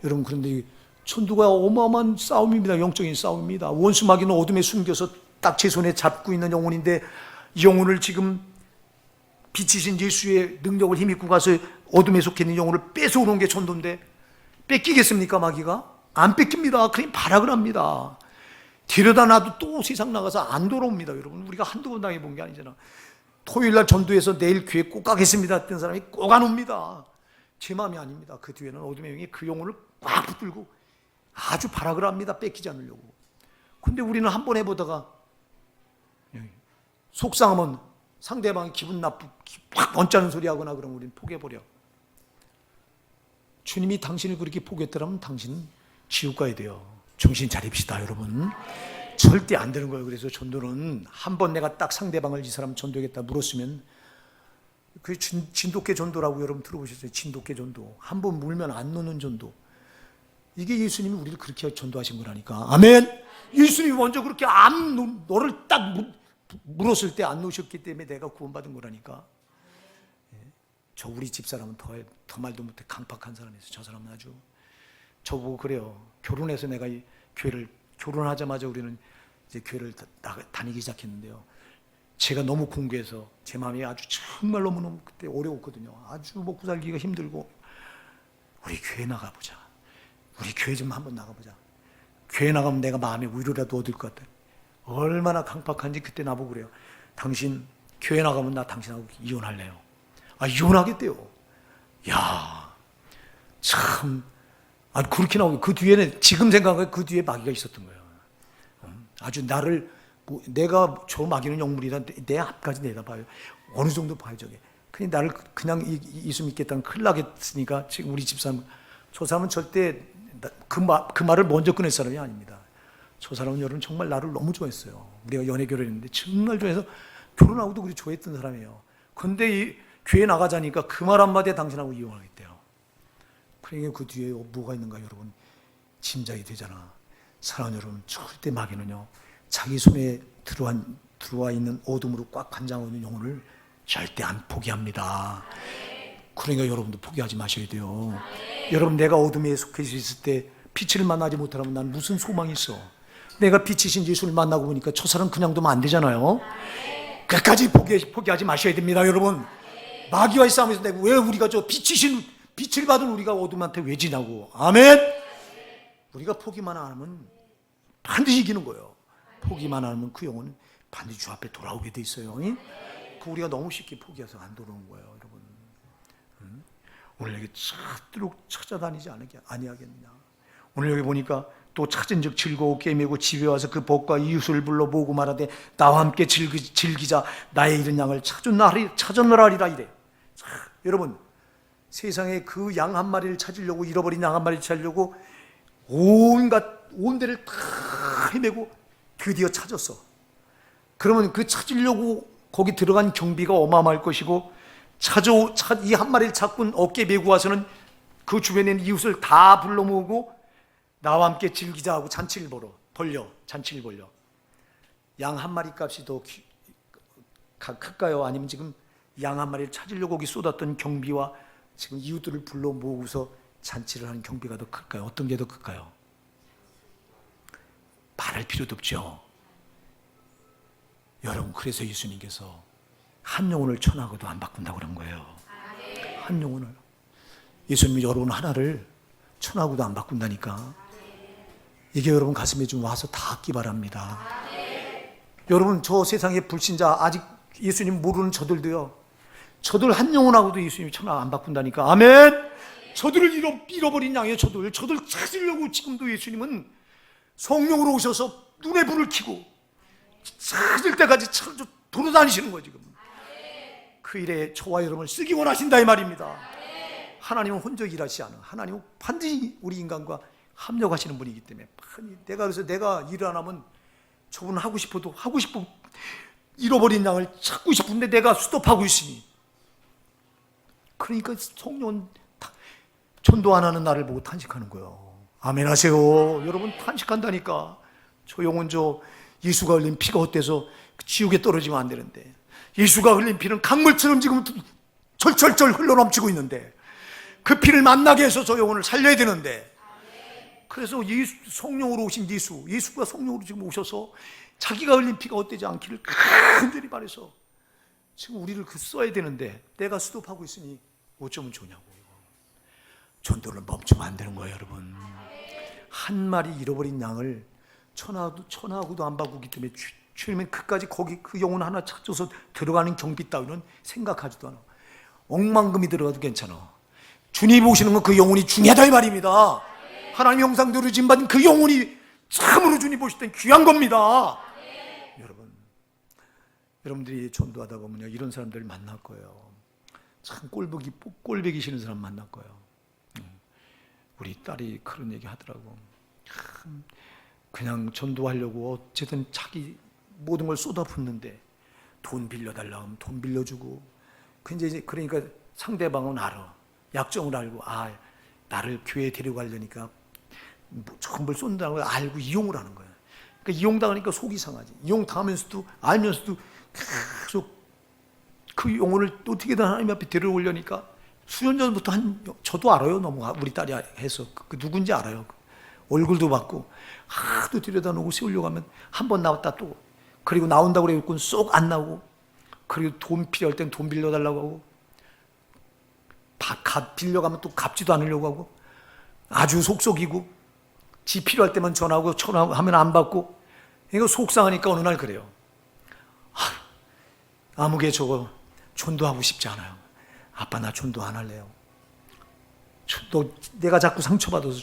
여러분, 그런데 전도가 어마어마한 싸움입니다. 영적인 싸움입니다. 원수 마귀는 어둠에 숨겨서 딱 제 손에 잡고 있는 영혼인데, 이 영혼을 지금 빛이신 예수의 능력을 힘입고 가서 어둠에 속해 있는 영혼을 뺏어오는 게 전도인데 뺏기겠습니까 마귀가? 안 뺏깁니다. 그냥 발악을 합니다. 데려다 놔도 또 세상 나가서 안 돌아옵니다. 여러분, 우리가 한두 번 당해본 게 아니잖아. 토요일날 전도해서 내일 교회 꼭 가겠습니다 했던 사람이 꼭 안 옵니다. 제 마음이 아닙니다. 그 뒤에는 어둠의 영이 그 영혼을 꽉 붙들고 아주 발악을 합니다. 뺏기지 않으려고. 근데 우리는 한 번 해보다가 속상하면 상대방이 기분 나쁘고 확 번짜는 소리 하거나 그러면 우리는 포기해버려. 주님이 당신을 그렇게 포기했더라면 당신은 지옥 가야 돼요. 정신 차립시다 여러분. 절대 안 되는 거예요. 그래서 전도는 한 번 내가 딱 상대방을 이 사람 전도하겠다 물었으면, 그 진돗개 전도라고 여러분 들어보셨어요? 진돗개 전도. 한 번 물면 안 노는 전도. 이게 예수님이 우리를 그렇게 전도하신 거라니까. 아멘. 예수님이 먼저 그렇게 너를 딱 물었을 때 안 놓으셨기 때문에 내가 구원받은 거라니까. 저 우리 집사람은 더 말도 못해 강팍한 사람이었어요. 저 사람은 아주 저보고 그래요. 결혼해서 내가 이 교회를 결혼하자마자 우리는 이제 교회를 다니기 시작했는데요. 제가 너무 공부해서 제 마음이 아주 정말 너무너무 그때 어려웠거든요. 아주 먹고 살기가 힘들고, 우리 교회 나가보자. 우리 교회 좀 한번 나가보자. 교회 나가면 내가 마음에 위로라도 얻을 것 같아. 얼마나 강팍한지 그때 나보고 그래요. 당신 교회 나가면 나 당신하고 이혼할래요. 이혼하겠대요. 야, 참. 그렇게 나오고, 그 뒤에는, 지금 생각하면 그 뒤에 마귀가 있었던 거예요. 아주 나를, 내가 저 마귀는 영물이다. 내 앞까지 내다봐요. 어느 정도 봐요, 저게. 그냥 나를 그냥 이수 믿겠다는 큰일 나겠으니까, 지금 우리 집사람, 저 사람은 절대 그 말을 먼저 꺼낼 사람이 아닙니다. 저 사람은 여러분 정말 나를 너무 좋아했어요. 우리가 연애 결혼했는데 정말 좋아해서 결혼하고도 그렇게 좋아했던 사람이에요. 근데 이 교회 나가자니까 그 말 한마디에 당신하고 이혼하겠대요. 그러니까 그 뒤에 뭐가 있는가 여러분? 짐작이 되잖아. 사랑하는 여러분, 절대 마귀는요 자기 손에 들어와 있는 어둠으로 꽉 관장하고 있는 영혼을 절대 안 포기합니다. 그러니까 여러분도 포기하지 마셔야 돼요. 여러분, 내가 어둠에 속해져 있을 때 빛을 만나지 못하면 난 무슨 소망이 있어? 내가 빛이신 예수를 만나고 보니까 저 사람 그냥 두면 안 되잖아요. 끝까지 포기하지 마셔야 됩니다. 여러분, 마귀와의 싸움에서 내가 왜 우리가 저 빛이신 빛을 받은 우리가 어둠한테 왜 지냐고. 아멘. 우리가 포기만 안 하면 반드시 이기는 거예요. 포기만 안 하면 그 영혼은 반드시 주 앞에 돌아오게 돼 있어요. 그 우리가 너무 쉽게 포기해서 안 돌아오는 거예요, 여러분. 오늘 여기 찾도록 찾아다니지 아니하겠느냐. 오늘 여기 보니까 또 찾은즉 즐거웠게 매고 집에 와서 그 복과 이웃을 불러 모으고 말하되 나와 함께 즐기자. 나의 잃은 양을 찾아내라리라 이래. 여러분, 세상에 그 양 한 마리를 찾으려고, 잃어버린 양 한 마리를 찾으려고 온 데를 다 헤매고 드디어 찾았어. 그러면 그 찾으려고 거기 들어간 경비가 어마어마할 것이고, 이 한 마리를 찾고 어깨 메고 와서는 그 주변에 있는 이웃을 다 불러 모으고 나와 함께 즐기자 하고 잔치를 벌려. 양 한 마리 값이 더 클까요? 아니면 지금 양 한 마리를 찾으려고 거기 쏟았던 경비와 지금 이웃들을 불러 모으고서 잔치를 하는 경비가 더 클까요? 어떤 게 더 클까요? 말할 필요도 없죠. 여러분, 그래서 예수님께서 한 영혼을 천하고도 안 바꾼다고 그런 거예요. 한 영혼을. 예수님이 여러분 하나를 천하고도 안 바꾼다니까. 이게 여러분 가슴에 좀 와서 닿기 바랍니다. 여러분, 저 세상의 불신자, 아직 예수님 모르는 저들도요, 저들 한 영혼하고도 예수님이 천하 안 바꾼다니까. 아멘. 저들을 잃어버린 양이에요. 저들 찾으려고 지금도 예수님은 성령으로 오셔서 눈에 불을 켜고 찾을 때까지 돌아다니시는 거예요. 지금 그 일에 저와 여러분을 쓰기 원하신다 이 말입니다. 하나님은 혼자 일하시지 않아. 하나님은 반드시 우리 인간과 합력하시는 분이기 때문에, 그래서 내가 일을 안 하면 저분은 하고 싶어 잃어버린 양을 찾고 싶은데 내가 스톱하고 있으니, 그러니까 성령은 전도 안 하는 나를 보고 탄식하는 거예요. 아멘 하세요. 여러분, 탄식한다니까. 저 영혼, 저 예수가 흘린 피가 헛돼서 지옥에 떨어지면 안 되는데, 예수가 흘린 피는 강물처럼 지금 절절절 흘러넘치고 있는데, 그 피를 만나게 해서 저 영혼을 살려야 되는데, 그래서 성령으로 오신 예수가 성령으로 지금 오셔서 자기가 흘린 피가 헛되지 않기를 간절히 바라서 지금 우리를 써야 되는데, 내가 스톱하고 있으니 어쩌면 좋냐고. 전도를 멈추면 안 되는 거예요, 여러분. 한 마리 잃어버린 양을 천하고도 안 바꾸기 때문에 주님은 끝까지 거기 그 영혼 하나 찾아서 들어가는 경비 따위는 생각하지도 않아. 억만금이 들어가도 괜찮아. 주님 보시는 건 그 영혼이 중요하다 이 말입니다. 하나님 형상대로 지음받은 그 영혼이 참으로 주님 보실 땐 귀한 겁니다. 여러분들이 전도하다 보면요, 이런 사람들 만날 거예요. 참 꼴보기 싫은 사람 만날 거예요. 우리 딸이 그런 얘기 하더라고. 그냥 전도하려고 어쨌든 자기 모든 걸 쏟아붓는데 돈 빌려달라고 하면 돈 빌려주고, 그러니까 상대방은 알아. 약점을 알고, 나를 교회에 데려가려니까 전부를 쏜다는 걸 알고 이용을 하는 거야. 그러니까 이용당하니까 속이 상하지. 이용당하면서도 알면서도 계속 그 영혼을 어떻게든 하나님 앞에 데려오려니까, 수년 전부터 저도 알아요. 너무 우리 딸이 해서 그 누군지 알아요. 얼굴도 봤고 하도 들여다 놓고 세우려고 하면 한 번 나왔다 또, 그리고 나온다고 그래갖고 쏙 안 나오고, 그리고 돈 필요할 땐 돈 빌려달라고 하고, 값 빌려가면 또 갚지도 않으려고 하고, 아주 속속이고, 지 필요할 때만 전화하고 하면 안 받고. 이거 속상하니까 어느 날 그래요. 아무개 저거 전도하고 싶지 않아요. 아빠, 나 전도 안 할래요. 내가 자꾸 상처받아서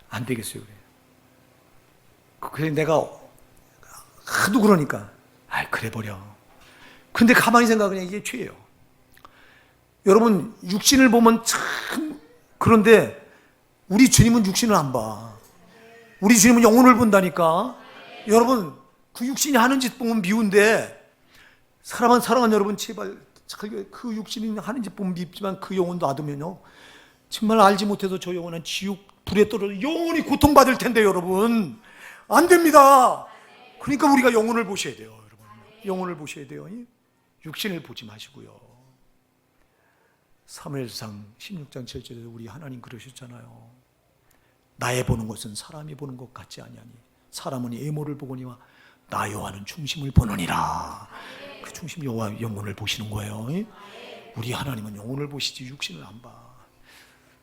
안 되겠어요. 그래 내가 하도 그러니까 그래 버려. 근데 가만히 생각하면 이게 죄예요. 여러분, 육신을 보면 참, 그런데 우리 주님은 육신을 안 봐. 우리 주님은 영혼을 본다니까. 여러분, 그 육신이 하는 짓 보면 미운데, 사랑하는 여러분, 제발 그 육신이 하는지 보면 밉지만 그 영혼 놔두면요, 정말 알지 못해서 저 영혼은 지옥 불에 떨어져 영원히 고통받을 텐데 여러분, 안 됩니다. 그러니까 우리가 영혼을 보셔야 돼요, 여러분. 영혼을 보셔야 돼요. 육신을 보지 마시고요. 사무엘상 16장 7절에 우리 하나님 그러셨잖아요. 나의 보는 것은 사람이 보는 것 같지 아니하니 사람은 외모를 보거니와 나 여호와는 중심을 보느니라. 그 중심 여호와 영혼을 보시는 거예요. 우리 하나님은 영혼을 보시지 육신을 안 봐.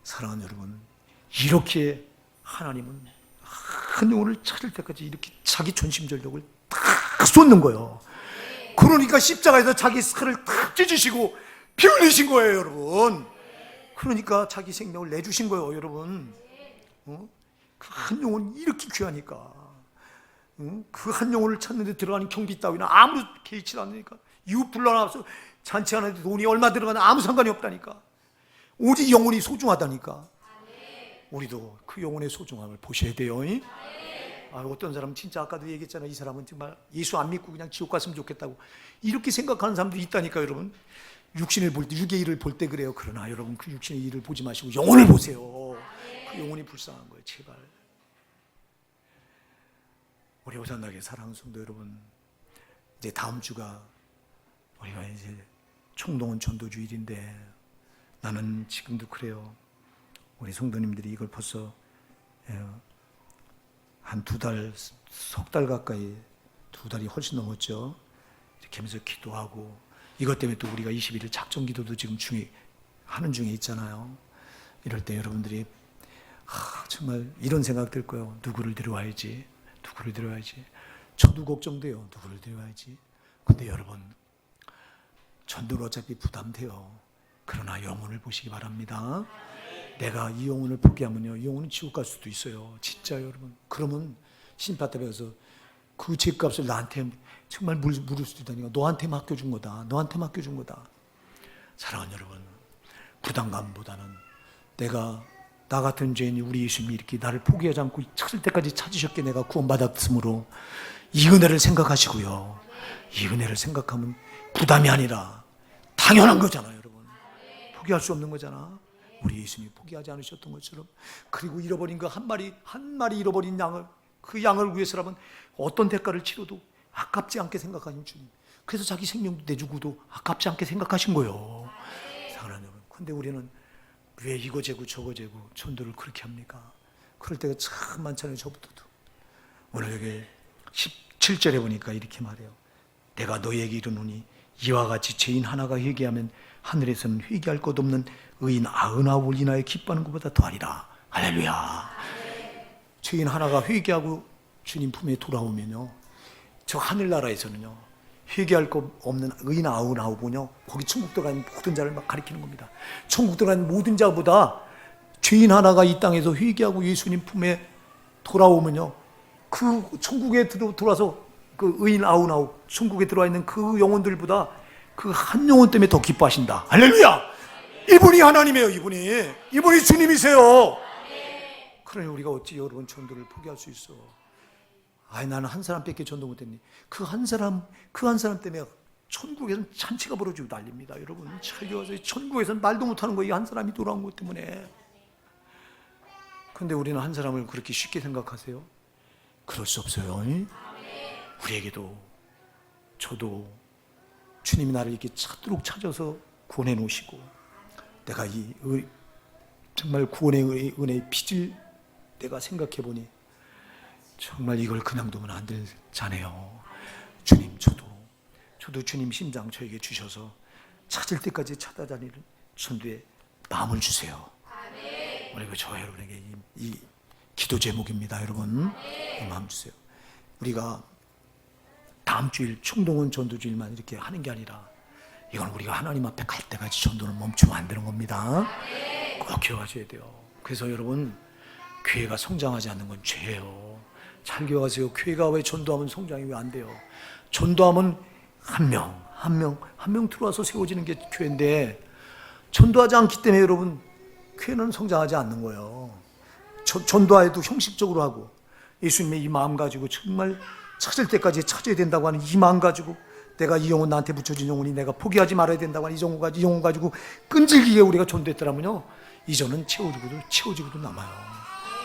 사랑하는 여러분, 이렇게 하나님은 한 영혼을 찾을 때까지 이렇게 자기 전심전력을 탁 쏟는 거예요. 그러니까 십자가에서 자기 살을 탁 찢으시고 피 흘리신 거예요, 여러분. 그러니까 자기 생명을 내주신 거예요, 여러분. 그 한 영혼이 이렇게 귀하니까. 그 한 영혼을 찾는데 들어가는 경비 따위는 아무 개의치 않으니까. 이웃 불러놔서 잔치하는데 돈이 얼마 들어가나 아무 상관이 없다니까. 오직 영혼이 소중하다니까. 우리도 그 영혼의 소중함을 보셔야 돼요. 어떤 사람은 진짜 아까도 얘기했잖아요. 이 사람은 정말 예수 안 믿고 그냥 지옥 갔으면 좋겠다고 이렇게 생각하는 사람도 있다니까. 여러분, 육신을 볼 때, 육의 일을 볼 때 그래요. 그러나 여러분, 그 육신의 일을 보지 마시고 영혼을 보세요. 그 영혼이 불쌍한 거예요. 제발. 우리 오산나게 사랑하는 성도 여러분, 이제 다음 주가 우리가 이제 총동원 전도주일인데, 나는 지금도 그래요. 우리 성도님들이 이걸 벌써 한 2달, 석 달 가까이, 2달이 훨씬 넘었죠. 이렇게 하면서 기도하고, 이것 때문에 또 우리가 21일 작정 기도도 지금 하는 중에 있잖아요. 이럴 때 여러분들이 정말 이런 생각 들 거예요. 누구를 데려와야지. 저도 걱정돼요. 누구를 데려와야지. 근데 여러분, 전도는 어차피 부담돼요. 그러나 영혼을 보시기 바랍니다. 내가 이 영혼을 포기하면요, 이 영혼은 지옥 갈 수도 있어요. 진짜 여러분. 그러면 심판대 가서 그 죄값을 나한테 정말 물을 수도 있다니까. 너한테 맡겨준 거다. 사랑하는 여러분, 부담감보다는 나 같은 죄인이 우리 예수님이 이렇게 나를 포기하지 않고 찾을 때까지 찾으셨기에 내가 구원받았으므로 이 은혜를 생각하시고요. 이 은혜를 생각하면 부담이 아니라 당연한 거잖아요, 여러분. 포기할 수 없는 거잖아. 우리 예수님이 포기하지 않으셨던 것처럼. 그리고 잃어버린 그 한 마리 잃어버린 그 양을 위해서라면 어떤 대가를 치러도 아깝지 않게 생각하신 주님. 그래서 자기 생명도 내주고도 아깝지 않게 생각하신 거예요. 사랑하는 여러분. 근데 우리는 왜 이거 재고 저거 재고 전도를 그렇게 합니까? 그럴 때가 참 많잖아요. 저부터도. 오늘 여기 17절에 보니까 이렇게 말해요. 내가 너희에게 이르노니 이와 같이 죄인 하나가 회개하면 하늘에서는 회개할 것 없는 의인 99을 인하여 기뻐하는 것보다 더하리라. 할렐루야. 죄인 하나가 회개하고 주님 품에 돌아오면요, 저 하늘나라에서는요, 회개할 것 없는 의인 99은요, 거기 천국 들어가는 모든 자를 막 가리키는 겁니다. 천국 들어가는 모든 자보다 죄인 하나가 이 땅에서 회개하고 예수님 품에 돌아오면요, 그 천국에 들어와서 그 의인 99, 천국에 들어와 있는 그 영혼들보다 그 한 영혼 때문에 더 기뻐하신다. 할렐루야. 이분이 하나님이에요. 이분이 주님이세요. 그러니 우리가 어찌 여러분 전도를 포기할 수 있어? 나는 한 사람밖에 전도 못했니? 그 한 사람 때문에 천국에서는 잔치가 벌어지고 난립니다. 여러분, 찰겨워서 천국에서는 말도 못하는 거예요. 한 사람이 돌아온 것 때문에. 근데 우리는 한 사람을 그렇게 쉽게 생각하세요? 그럴 수 없어요. 우리에게도, 저도 주님이 나를 이렇게 찾도록 찾아서 구원해 놓으시고, 내가 정말 구원의 은혜의 빚을 내가 생각해 보니 정말 이걸 그냥 두면 안 될 자네요. 주님, 저도 주님 심장 저에게 주셔서 찾을 때까지 찾아다니는 전도의 마음을 주세요. 오늘 저 여러분에게 이 기도 제목입니다. 여러분, 이 마음 주세요. 우리가 다음 주일 총동원 전도주일만 이렇게 하는 게 아니라, 이건 우리가 하나님 앞에 갈 때까지 전도는 멈추면 안 되는 겁니다. 꼭 기억하셔야 돼요. 그래서 여러분, 교회가 성장하지 않는 건 죄예요. 잘 기억하세요. 교회가 왜 전도하면 성장이 왜 안 돼요? 전도하면 한 명 들어와서 세워지는 게 교회인데, 전도하지 않기 때문에 여러분, 교회는 성장하지 않는 거예요. 전도해도 형식적으로 하고, 예수님의 이 마음 가지고 정말 찾을 때까지 찾아야 된다고 하는 이 마음 가지고 내가 이 영혼, 나한테 붙여진 영혼이 내가 포기하지 말아야 된다고 하는 이 영혼 가지고 끈질기게 우리가 전도했더라면요, 이전은 채워지고도 남아요.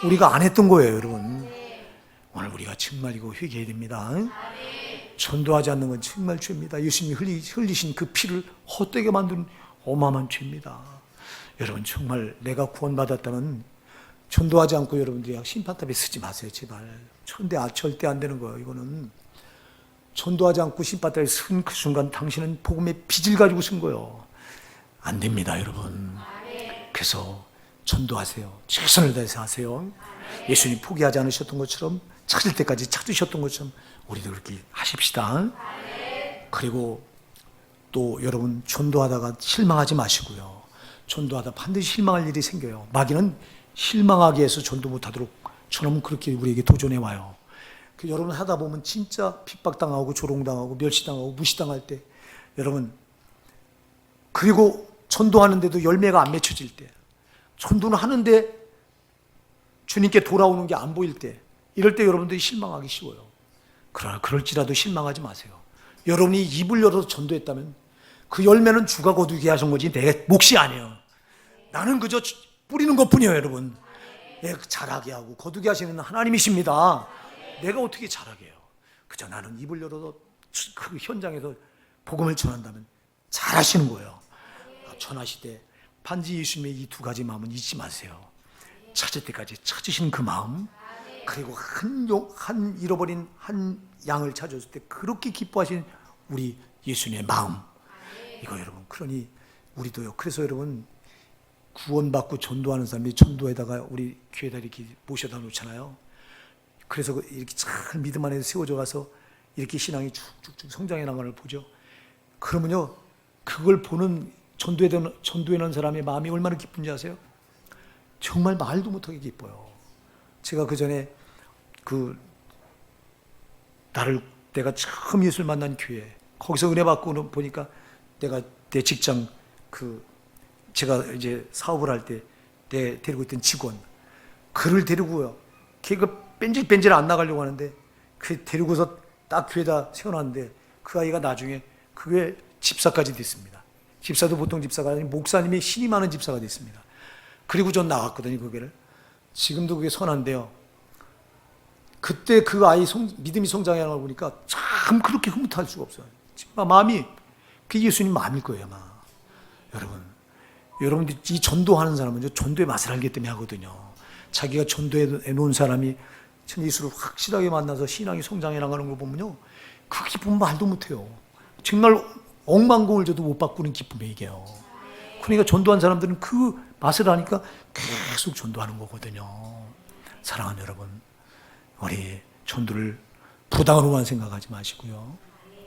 우리가 안 했던 거예요, 여러분. 오늘 우리가 정말 이거 회개해야 됩니다. 전도하지 않는 건 정말 죄입니다. 예수님이 흘리신 그 피를 헛되게 만든 어마어마한 죄입니다. 여러분, 정말 내가 구원받았다면 전도하지 않고 여러분들이 심판탑에 서지 마세요, 제발. 절대 안 되는 거예요. 이거는 전도하지 않고 심판탑에 선 그 순간 당신은 복음의 빚을 가지고 쓴 거예요. 안 됩니다, 여러분. 그래서 전도하세요. 최선을 다해서 하세요. 예수님 포기하지 않으셨던 것처럼, 찾을 때까지 찾으셨던 것처럼 우리도 그렇게 하십시다. 그리고 또 여러분, 전도하다가 실망하지 마시고요. 전도하다 반드시 실망할 일이 생겨요. 마귀는 실망하게 해서 전도 못하도록 저놈은 그렇게 우리에게 도전해 와요. 여러분 하다 보면 진짜 핍박당하고 조롱당하고 멸시당하고 무시당할 때, 여러분, 그리고 전도하는데도 열매가 안 맺혀질 때, 전도는 하는데 주님께 돌아오는 게 안 보일 때, 이럴 때 여러분들이 실망하기 쉬워요. 그러나 그럴지라도 실망하지 마세요. 여러분이 입을 열어서 전도했다면 그 열매는 주가 거두게 하신 거지 내 몫이 아니에요. 나는 그저 뿌리는 것뿐이에요, 여러분. 자라게 하고 거두게 하시는 하나님이십니다. 내가 어떻게 자라게 해요? 그저 나는 입을 열어서 그 현장에서 복음을 전한다면 잘하시는 거예요. 전하시되 반드시 예수님의 이 두 가지 마음은 잊지 마세요. 찾을 때까지 찾으신 그 마음, 그리고 한 잃어버린 한 양을 찾았을 때 그렇게 기뻐하신 우리 예수님의 마음, 이거 여러분, 그러니 우리도요. 그래서 여러분, 구원받고 전도하는 사람이 전도에다가 우리 교회에다 이렇게 모셔다 놓잖아요. 그래서 이렇게 잘 믿음 안에 세워져 가서 이렇게 신앙이 쭉쭉쭉 성장해 나가는 걸 보죠. 그러면요, 그걸 보는 전도에 나는 사람의 마음이 얼마나 기쁜지 아세요? 정말 말도 못하게 기뻐요. 제가 그 전에 내가 처음 예수를 만난 교회, 거기서 은혜 받고 보니까 내가 내 직장, 제가 이제 사업을 할 때 데리고 있던 직원, 그를 데리고요. 걔가 뺀질 안 나가려고 하는데 그 데리고서 딱 교회에다 세워놨는데 그 아이가 나중에 그게 집사까지 됐습니다. 집사도 보통 집사가 아니고 목사님이 신이 많은 집사가 됐습니다. 그리고 전 나갔거든요, 그 교회를. 지금도 그게 선한데요. 그때 그 아이 믿음이 성장하는 걸 보니까 참 그렇게 흐뭇할 수가 없어요. 마음이 그게 예수님 마음일 거예요, 아마. 여러분들 이 전도하는 사람은 전도의 맛을 알기 때문에 하거든요. 자기가 전도해 놓은 사람이 참 예수를 확실하게 만나서 신앙이 성장해 나가는 걸 보면요, 그 기쁨은 말도 못해요. 정말 억만공을 줘도 못 바꾸는 기쁨이 이게요. 그러니까 전도한 사람들은 그 맛을 아니까 계속 전도하는 거거든요. 사랑하는 여러분, 우리 전도를 부담으로만 생각하지 마시고요,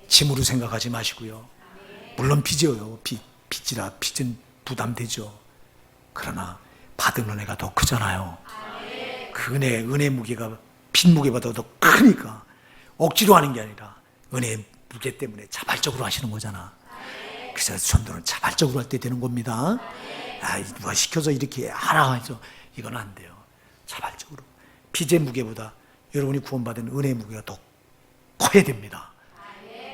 짐으로 생각하지 마시고요. 물론 빚이에요. 빚은 부담되죠. 그러나 받은 은혜가 더 크잖아요. 그 은혜 무게가 빚 무게보다 더 크니까 억지로 하는 게 아니라 은혜 무게 때문에 자발적으로 하시는 거잖아. 그래서 전도는 자발적으로 할 때 되는 겁니다. 누가 시켜서 이렇게 하라 해서 이건 안 돼요. 자발적으로. 빚의 무게보다 여러분이 구원받은 은혜의 무게가 더 커야 됩니다.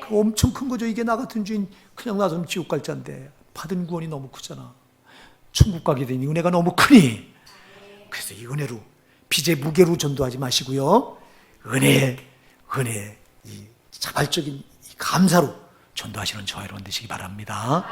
그 엄청 큰 거죠. 이게 나 같은 주인 그냥 놔두면 지옥 갈 자인데 받은 구원이 너무 크잖아. 천국 가게 된 이 은혜가 너무 크니, 그래서 이 은혜로, 빚의 무게로 전도하지 마시고요, 은혜, 이 자발적인 이 감사로 전도하시는 저와 여러분 되시기 바랍니다.